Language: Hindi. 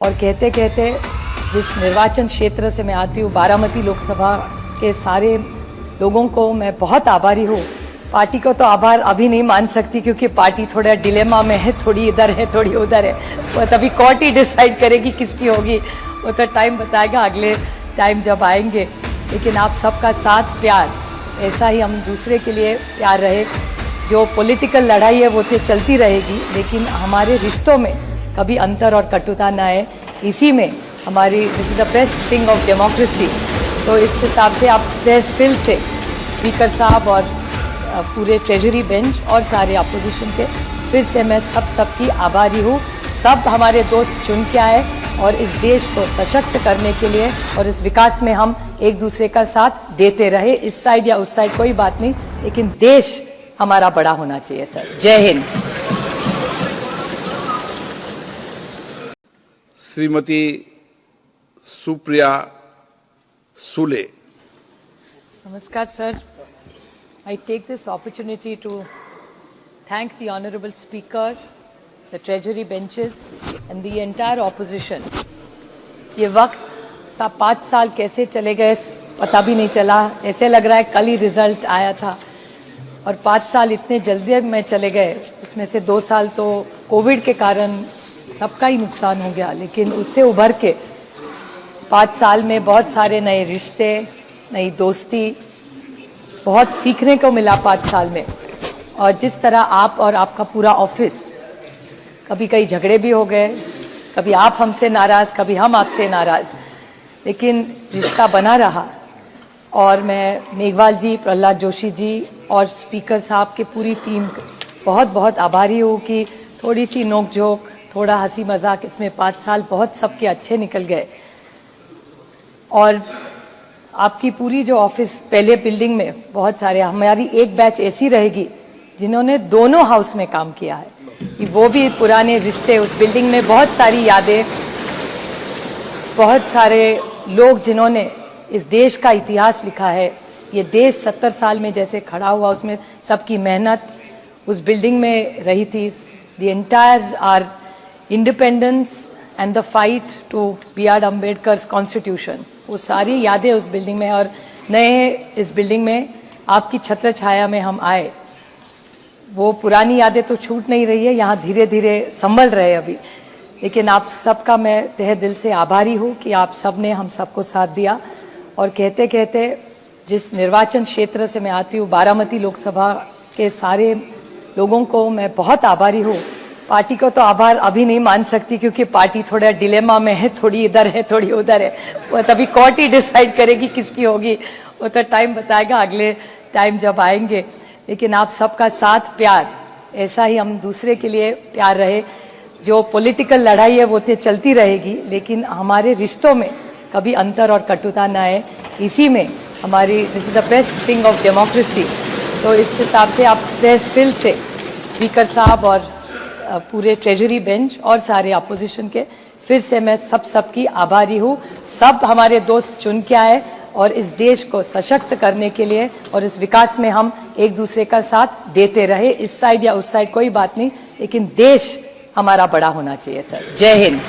और कहते कहते जिस निर्वाचन क्षेत्र से मैं आती हूँ, बारामती लोकसभा के सारे लोगों को मैं बहुत आभारी हूँ। पार्टी को तो आभार अभी नहीं मान सकती क्योंकि पार्टी थोड़ा डिलेमा में है, थोड़ी इधर है थोड़ी उधर है। वो तभी कोर्ट ही डिसाइड करेगी किसकी होगी, वो तो टाइम बताएगा अगले टाइम जब आएंगे। लेकिन आप सबका साथ प्यार, ऐसा ही हम दूसरे के लिए प्यार रहे। जो पॉलिटिकल लड़ाई है वो तो चलती रहेगी, लेकिन हमारे रिश्तों में कभी अंतर और कटुता ना आए। इसी में हमारी this is the best thing of democracy. तो इस हिसाब से आप फिर से स्पीकर साहब और पूरे ट्रेजरी बेंच और सारे अपोजिशन के फिर से मैं सबकी आभारी हूँ। सब हमारे दोस्त चुन के आए और इस देश को सशक्त करने के लिए और इस विकास में हम एक दूसरे का साथ देते रहे। इस साइड या उस साइड कोई बात नहीं, लेकिन देश हमारा बड़ा होना चाहिए। सर, जय Hind. Shrimati Supriya Sule. Namaskar, sir. I take this opportunity to thank the Honorable Speaker, the Treasury benches and the entire opposition. ये वक्त 5 साल कैसे चले गए पता भी नहीं चला। ऐसे लग रहा है कल ही रिजल्ट आया था और 5 साल इतने जल्दी में चले गए। उसमें से 2 साल तो कोविड के कारण सबका ही नुकसान हो गया, लेकिन उससे उभर के 5 साल में बहुत सारे नए रिश्ते, नई दोस्ती, बहुत सीखने को मिला 5 साल में। और जिस तरह आप और आपका पूरा ऑफिस, कभी कई झगड़े भी हो गए, कभी आप हमसे नाराज़, कभी हम आपसे नाराज़, लेकिन रिश्ता बना रहा। और मैं मेघवाल जी, प्रहलाद जोशी जी और स्पीकर साहब की पूरी टीम बहुत बहुत आभारी हूँ कि थोड़ी सी नोक झोंक, थोड़ा हंसी मजाक, इसमें 5 साल बहुत सबके अच्छे निकल गए। और आपकी पूरी जो ऑफिस, पहले बिल्डिंग में बहुत सारे, हमारी एक बैच ऐसी रहेगी जिन्होंने दोनों हाउस में काम किया है कि वो भी पुराने रिश्ते, उस बिल्डिंग में बहुत सारी यादें, बहुत सारे लोग जिन्होंने इस देश का इतिहास लिखा है। ये देश 70 साल में जैसे खड़ा हुआ, उसमें सबकी मेहनत उस बिल्डिंग में रही थी। The entire our independence and the fight to B.R. Ambedkar's constitution, वो सारी यादें उस बिल्डिंग में। और नए इस बिल्डिंग में आपकी छत्र छाया में हम आए, वो पुरानी यादें तो छूट नहीं रही है, यहाँ धीरे धीरे संभल रहे अभी। लेकिन आप सबका मैं तहे दिल से आभारी हूँ कि आप सब ने हम सबको साथ दिया। और कहते कहते जिस निर्वाचन क्षेत्र से मैं आती हूँ, बारामती लोकसभा के सारे लोगों को मैं बहुत आभारी हूँ। पार्टी को तो आभार अभी नहीं मान सकती क्योंकि पार्टी थोड़ा डिलेमा में है, थोड़ी इधर है थोड़ी उधर है। वो तभी कोर्ट ही डिसाइड करेगी किसकी होगी, वो तो टाइम बताएगा अगले टाइम जब आएंगे। लेकिन आप सबका साथ प्यार, ऐसा ही हम दूसरे के लिए प्यार रहे। जो पॉलिटिकल लड़ाई है वो तो चलती रहेगी, लेकिन हमारे रिश्तों में कभी अंतर और कटुता ना आए। इसी में हमारी this is the best thing of democracy. तो इस हिसाब से आप फिर से स्पीकर साहब और पूरे ट्रेजरी बेंच और सारे अपोजिशन के फिर से मैं सबकी आभारी हूँ। सब हमारे दोस्त चुन के आए और इस देश को सशक्त करने के लिए और इस विकास में हम एक दूसरे का साथ देते रहे। इस साइड या उस साइड कोई बात नहीं, लेकिन देश हमारा बड़ा होना चाहिए। सर, जय हिंद।